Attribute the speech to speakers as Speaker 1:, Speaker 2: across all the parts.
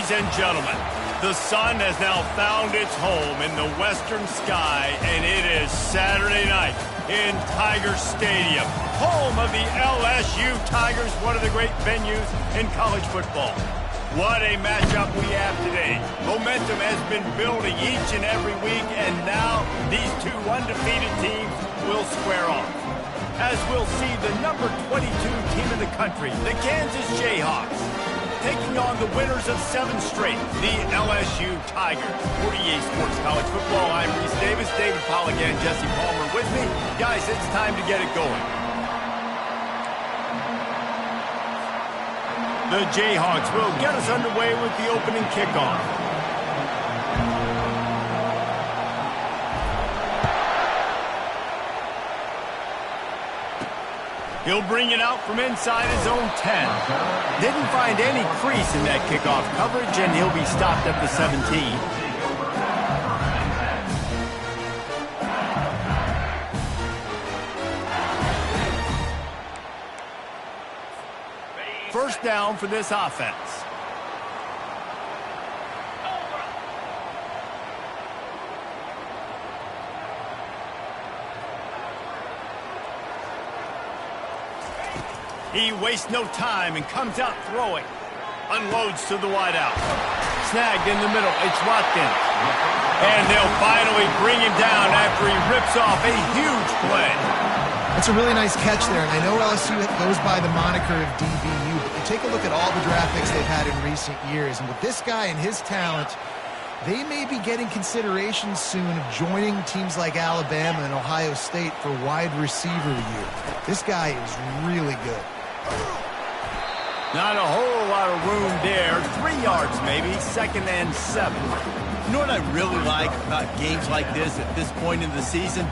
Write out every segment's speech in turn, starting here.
Speaker 1: Ladies and gentlemen, the sun has now found its home in the western sky, and it is Saturday night in Tiger Stadium, home of the LSU Tigers, one of the great venues in college football. What a matchup we have today. Momentum has been building each and every week, and now these two undefeated teams will square off. As we'll see the number 22 team in the country, the Kansas Jayhawks, taking on the winners of 7 straight, the LSU Tigers. For EA Sports College Football, I'm Reese Davis, David Pollack, and Jesse Palmer with me. Guys, it's time to get it going. The Jayhawks will get us underway with the opening kickoff. He'll bring it out from inside his own 10. Didn't find any crease in that kickoff coverage, and he'll be stopped at the 17. First down for this offense. He wastes no time and comes out throwing. Unloads to the wideout. Snagged in the middle. It's Watkins. And they'll finally bring him down after he rips off a huge play.
Speaker 2: It's a really nice catch there, and I know LSU goes by the moniker of DBU, but you take a look at all the draft picks they've had in recent years, and with this guy and his talent, they may be getting consideration soon of joining teams like Alabama and Ohio State for wide receiver year. This guy is really good.
Speaker 1: Not a whole lot of room there. 3 yards maybe, 2nd and 7.
Speaker 3: You know what I really like about games like this at this point in the season?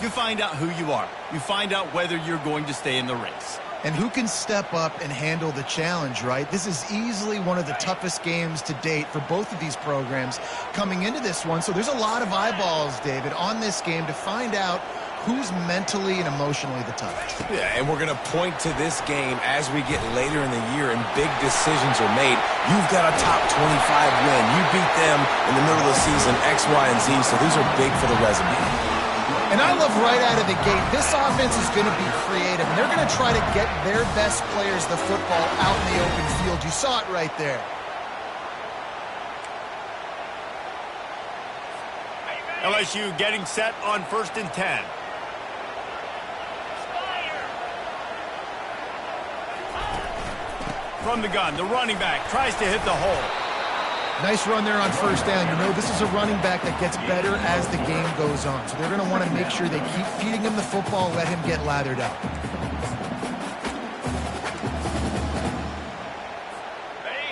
Speaker 3: You find out who you are. You find out whether you're going to stay in the race.
Speaker 2: And who can step up and handle the challenge, right? This is easily one of the toughest games to date for both of these programs coming into this one. So there's a lot of eyeballs, David, on this game to find out who's mentally and emotionally the toughest.
Speaker 4: Yeah, and we're going to point to this game as we get later in the year and big decisions are made. You've got a top 25 win. You beat them in the middle of the season, X, Y, and Z, so these are big for the resume.
Speaker 2: And I love right out of the gate, this offense is going to be creative, and they're going to try to get their best players the football out in the open field. You saw it right there.
Speaker 1: LSU getting set on 1st and 10. From the gun, the running back tries to hit the hole.
Speaker 2: Nice run there on 1st down. You know, this is a running back that gets better as the game goes on. So they're going to want to make sure they keep feeding him the football and let him get lathered up.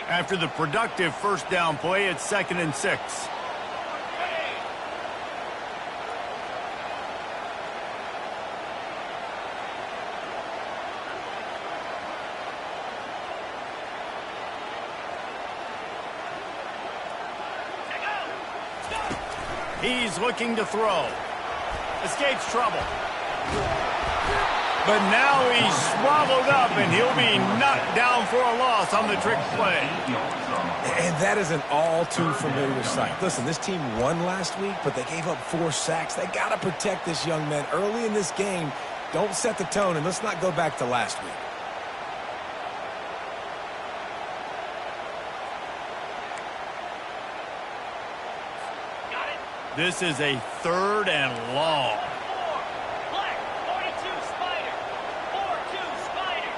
Speaker 1: After the productive 1st down play, it's 2nd and 6. He's looking to throw. Escapes trouble. But now he's swallowed up, and he'll be knocked down for a loss on the trick play.
Speaker 4: And that is an all too familiar sight. Listen, this team won last week, but they gave up 4 sacks. They got to protect this young man early in this game. Don't set the tone, and let's not go back to last week.
Speaker 1: This is a 3rd and long.
Speaker 5: Black, 42 Spider. 4-2 Spider.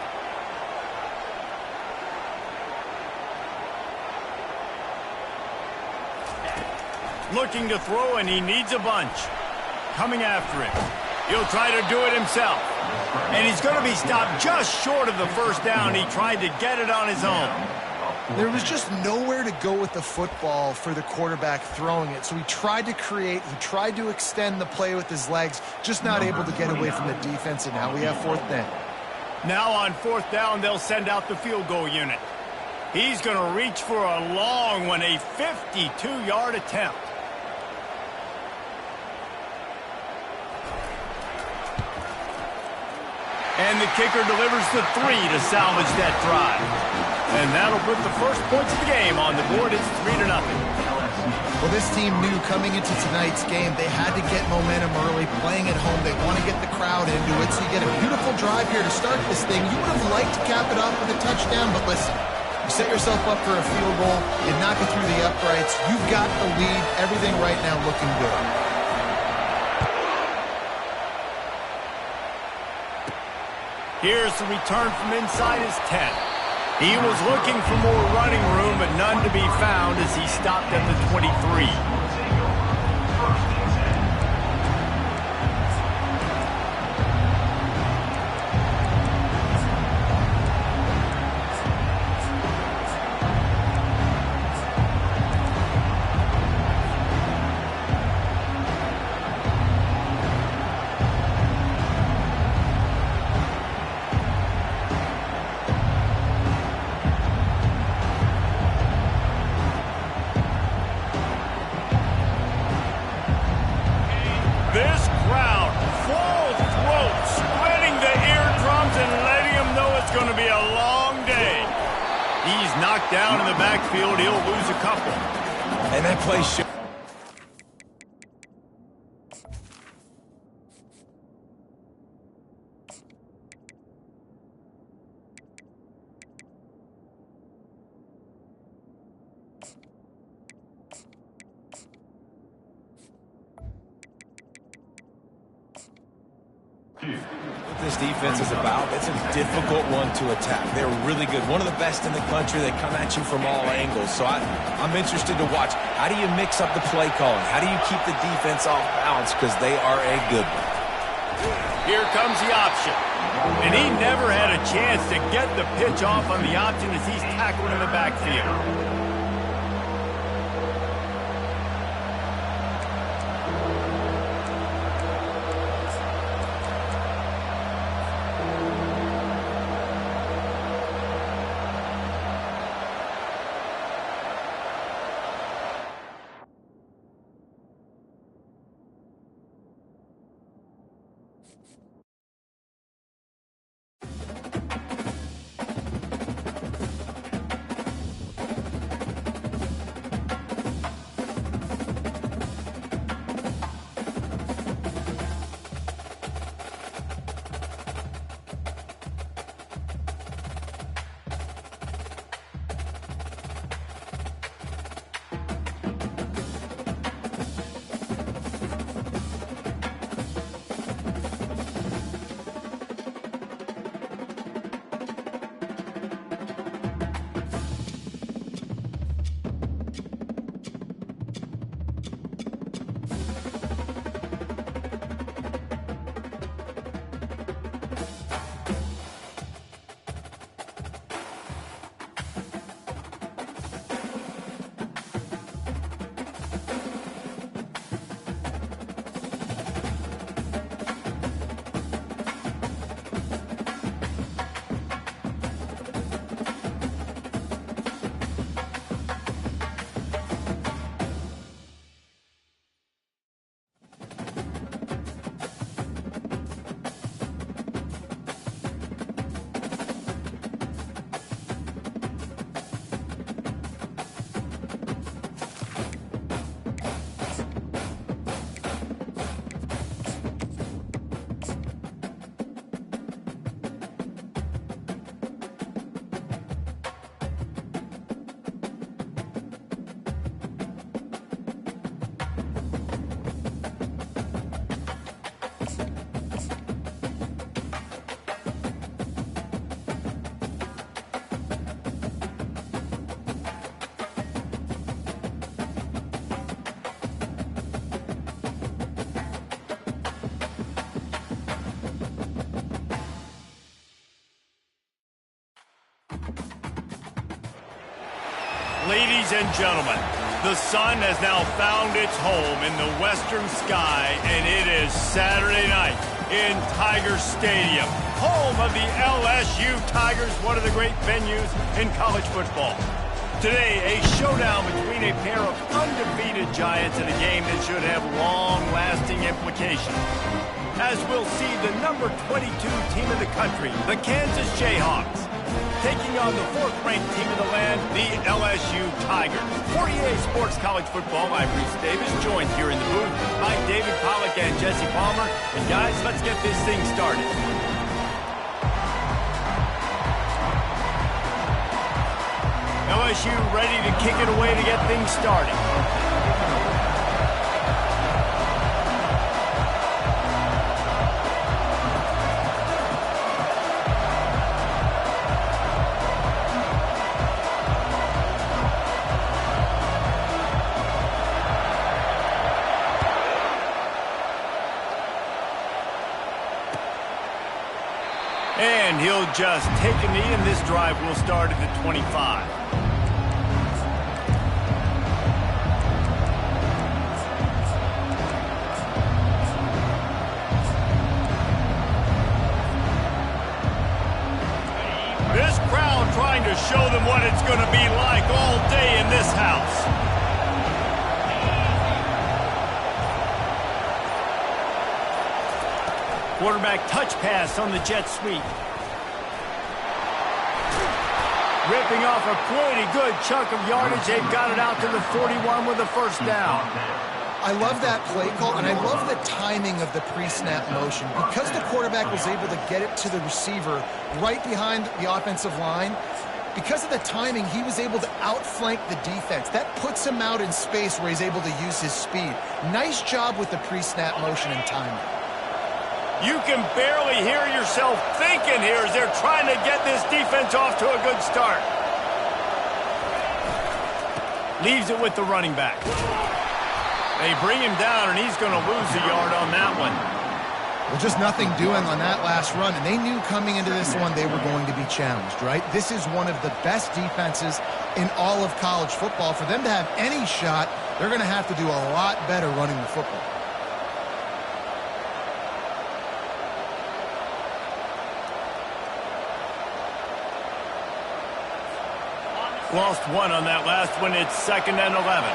Speaker 1: Looking to throw, and he needs a bunch. Coming after him. He'll try to do it himself. And he's going to be stopped just short of the 1st down. He tried to get it on his own.
Speaker 2: There was just nowhere to go with the football for the quarterback throwing it. So he tried to create, he tried to extend the play with his legs, just not able to get away from the defense, and now we have 4th down.
Speaker 1: Now on 4th down, they'll send out the field goal unit. He's going to reach for a long one, a 52-yard attempt. And the kicker delivers the 3 to salvage that drive. And that'll put the first points of the game on the board. It's 3-0.
Speaker 2: Well, this team knew coming into tonight's game they had to get momentum early, playing at home. They want to get the crowd into it, so you get a beautiful drive here to start this thing. You would have liked to cap it off with a touchdown, but listen, you set yourself up for a field goal, you knock it through the uprights, you've got the lead, everything right now looking good.
Speaker 1: Here's the return from inside his 10. He was looking for more running room, but none to be found as he stopped at the 23. This crowd, full throat, spreading the eardrums and letting him know it's going to be a long day. He's knocked down in the backfield. He'll lose a couple.
Speaker 4: And that play should... This defense is about. It's a difficult one to attack. They're really good. One of the best in the country. They come at you from all angles. So I'm interested to watch. How do you mix up the play calling? How do you keep the defense off balance? Because they are a good one.
Speaker 1: Here comes the option. And he never had a chance to get the pitch off on the option as he's tackled in the backfield. Ladies and gentlemen, the sun has now found its home in the western sky, and it is Saturday night in Tiger Stadium, home of the LSU Tigers, one of the great venues in college football. Today, a showdown between a pair of undefeated giants in a game that should have long-lasting implications. As we'll see the number 22 team in the country, the Kansas Jayhawks, taking on the 4th-ranked team in the land, the LSU Tigers. For EA Sports College Football, I'm Reese Davis, joined here in the booth by David Pollack and Jesse Palmer. And guys, let's get this thing started. LSU ready to kick it away to get things started. And he'll just take a knee, and this drive will start at the 25. This crowd trying to show them what it's going to be like all day in this house. Quarterback touch pass on the jet sweep. Ripping off a pretty good chunk of yardage. They've got it out to the 41 with a first down.
Speaker 2: I love that play call, and I love the timing of the pre-snap motion. Because the quarterback was able to get it to the receiver right behind the offensive line, because of the timing, he was able to outflank the defense. That puts him out in space where he's able to use his speed. Nice job with the pre-snap motion and timing.
Speaker 1: You can barely hear yourself thinking here as they're trying to get this defense off to a good start. Leaves it with the running back. They bring him down, and he's going to lose a yard on that one.
Speaker 2: Well, just nothing doing on that last run, and they knew coming into this one they were going to be challenged, right? This is one of the best defenses in all of college football. For them to have any shot, they're going to have to do a lot better running the football.
Speaker 1: Lost one on that last one. It's 2nd and 11.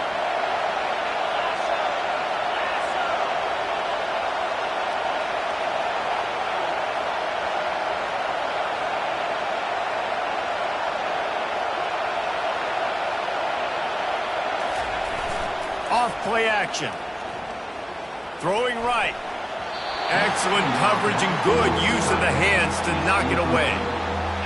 Speaker 1: Off play action. Throwing right. Excellent coverage and good use of the hands to knock it away.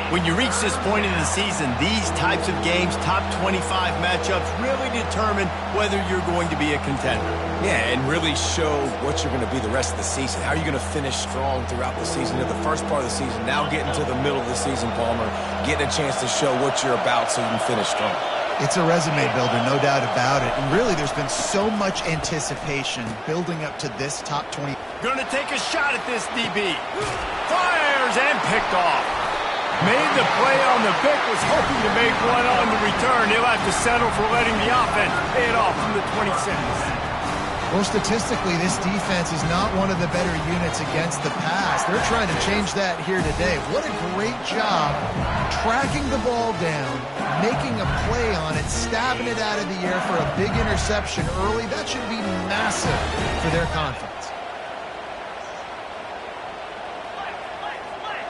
Speaker 3: When you reach this point in the season, these types of games, top 25 matchups, really determine whether you're going to be a contender.
Speaker 4: Yeah, and really show what you're going to be the rest of the season. How are you going to finish strong throughout the season? In the first part of the season, now getting to the middle of the season, Palmer, getting a chance to show what you're about so you can finish strong.
Speaker 2: It's a resume builder, no doubt about it. And really, there's been so much anticipation building up to this top 20.
Speaker 1: Going to take a shot at this DB. Fires and picked off. Made the play on the pick, was hoping to make one on the return. He'll have to settle for letting the offense pay it off from the 26.
Speaker 2: Well, statistically, this defense is not one of the better units against the pass. They're trying to change that here today. What a great job tracking the ball down, making a play on it, stabbing it out of the air for a big interception early. That should be massive for their confidence.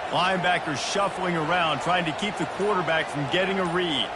Speaker 1: Linebackers shuffling around, trying to keep the quarterback from getting a read.